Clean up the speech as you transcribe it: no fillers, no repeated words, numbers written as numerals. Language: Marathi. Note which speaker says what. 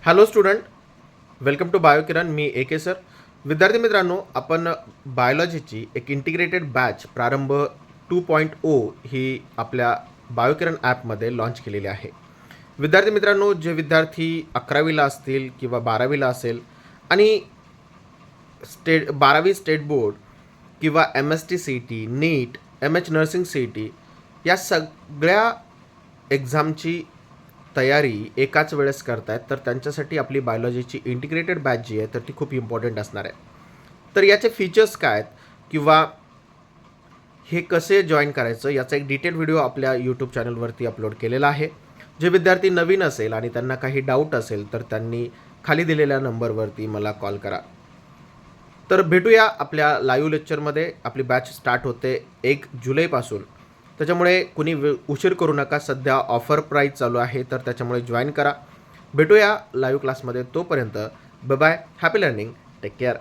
Speaker 1: Hello student, welcome to Biokiran. मी ए के सर. विद्यार्थी मित्रांनो, आपण बायोलॉजीची एक इंटिग्रेटेड बॅच प्रारंभ 2.0 ही आपल्या बायोकिरण ॲपमध्ये लॉन्च केलेली आहे. विद्यार्थी मित्रांनो, जे विद्यार्थी 11वीला असतील किंवा 12वीला असेल आणि 12वी स्टेट बोर्ड किंवा MST CET, नीट, MH नर्सिंग CET या सगळ्या एक्झामची तयारी एकाच वेळेस करतायत, तर त्यांच्यासाठी आपली बायोलॉजीची इंटिग्रेटेड बॅच जी आहे तर ती खूप इम्पॉर्टंट असणार आहे. तर याचे फीचर्स काय आहेत किंवा हे कसे जॉईन करायचं याचा एक डिटेल व्हिडिओ आपल्या यूट्यूब चॅनलवरती अपलोड केलेला आहे. जे विद्यार्थी नवीन असेल आणि त्यांना काही डाऊट असेल तर त्यांनी खाली दिलेल्या नंबरवरती मला कॉल करा. तर भेटूया आपल्या लाईव्ह लेक्चरमध्ये. आपली बॅच स्टार्ट होते 1 जुलैपासून. त्याच्यामुळे कुणी उशीर करू नका. सध्या ऑफर प्राईस चालू आहे, तर त्याच्यामुळे जॉईन करा. भेटूया लाईव्ह क्लासमध्ये. तोपर्यंत bye bye. Happy learning. Take care.